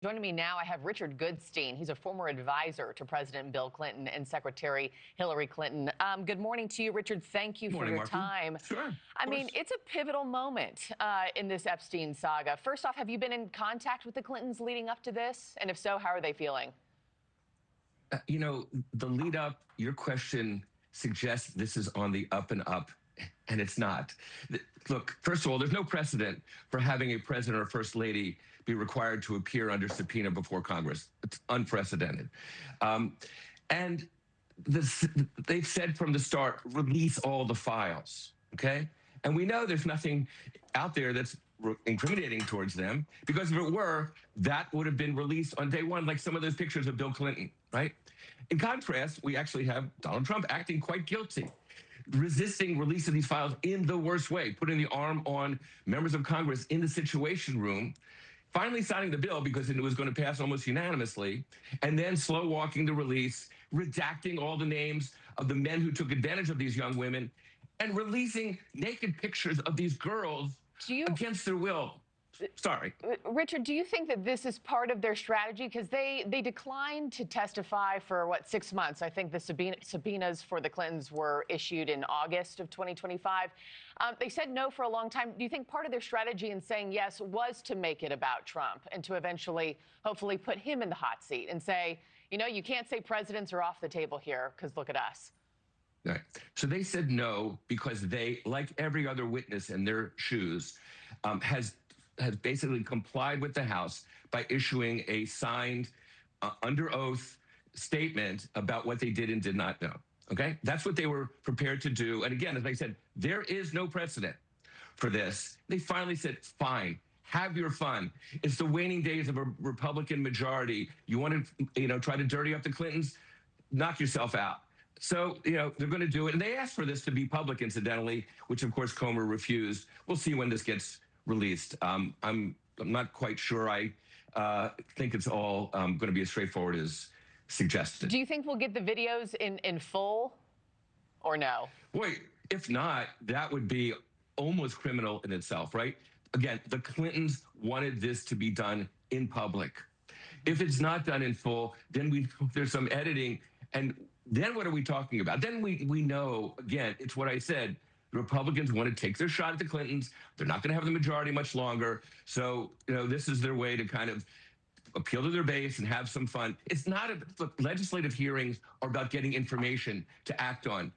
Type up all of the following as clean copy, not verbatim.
Joining me now, I have Richard Goodstein. He's a former advisor to President Bill Clinton and Secretary Hillary Clinton. Good morning to you, Richard. Thank you for your time. Sure. I mean, it's a pivotal moment in this Epstein saga. First off, have you been in contact with the Clintons leading up to this? And if so, how are they feeling? You know, the lead up, your question suggests this is on the up and up, and it's not. Look, first of all, there's no precedent for having a president or first lady be required to appear under subpoena before Congress. It's unprecedented. And they've said from the start, release all the files, okay? And we know there's nothing out there that's incriminating towards them, because if it were, that would have been released on day one, like some of those pictures of Bill Clinton, right? In contrast, we actually have Donald Trump acting quite guilty, resisting release of these files in the worst way, putting the arm on members of Congress in the Situation Room, finally signing the bill because it was going to pass almost unanimously, and then slow walking the release, redacting all the names of the men who took advantage of these young women, and releasing naked pictures of these girls against their will. Sorry. Richard, do you think that this is part of their strategy? Because they declined to testify for, 6 months? I think the subpoenas for the Clintons were issued in August of 2025. They said no for a long time. Do you think part of their strategy in saying yes was to make it about Trump and to eventually, hopefully, put him in the hot seat and say, you know, you can't say presidents are off the table here because look at us? Right. So they said no because they, like every other witness in their shoes, has basically complied with the House by issuing a signed, under oath statement about what they did and did not know. Okay? That's what they were prepared to do. And again, as I said, there is no precedent for this. They finally said, fine, have your fun. It's the waning days of a Republican majority. You want to, try to dirty up the Clintons? Knock yourself out. So, they're going to do it. And they asked for this to be public, incidentally, which, of course, Comer refused. We'll see when this gets released. I'm not quite sure. I think it's all going to be as straightforward as suggested. Do you think we'll get the videos in full or no? Boy, if not, that would be almost criminal in itself, right? Again, the Clintons wanted this to be done in public. If it's not done in full, then there's some editing. And then what are we talking about? Then we know, again, it's what I said. The Republicans want to take their shot at the Clintons. They're not going to have the majority much longer. So, this is their way to kind of appeal to their base and have some fun. It's not look, legislative hearings are about getting information to act on.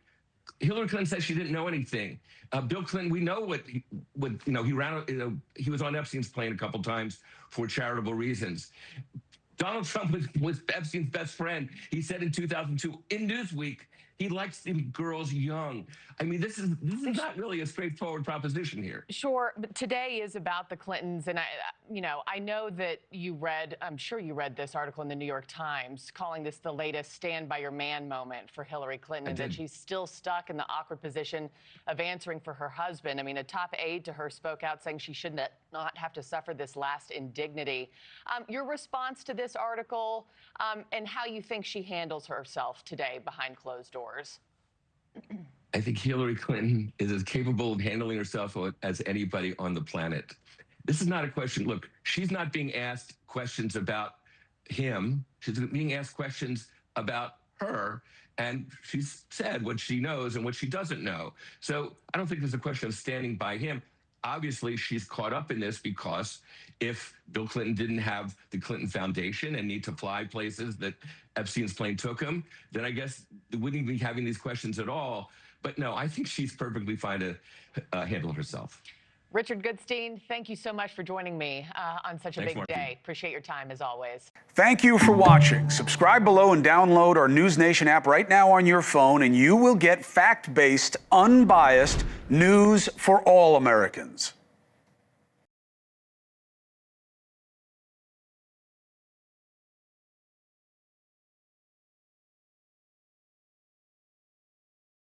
Hillary Clinton says she didn't know anything. Bill Clinton, we know he was on Epstein's plane a couple times for charitable reasons. Donald Trump was Epstein's best friend. He said in 2002 in Newsweek, he likes the girls young. I mean, this is not really a straightforward proposition here. Sure, but today is about the Clintons, and I know that I'm sure you read this article in the New York Times calling this the latest stand by your man moment for Hillary Clinton, and that she's still stuck in the awkward position of answering for her husband. I mean, a top aide to her spoke out saying she should not have to suffer this last indignity. Your response to this article and how you think she handles herself today behind closed doors? I think Hillary Clinton is as capable of handling herself as anybody on the planet. This is not a question. Look, she's not being asked questions about him. She's being asked questions about her. And she's said what she knows and what she doesn't know. So I don't think there's a question of standing by him. Obviously, she's caught up in this because if Bill Clinton didn't have the Clinton Foundation and need to fly places that Epstein's plane took him, then I guess they wouldn't be having these questions at all. But no, I think she's perfectly fine to handle herself. Richard Goodstein, thank you so much for joining me on such a big day. Appreciate your time, as always. Thank you for watching. Subscribe below and download our NewsNation app right now on your phone, and you will get fact-based, unbiased news for all Americans.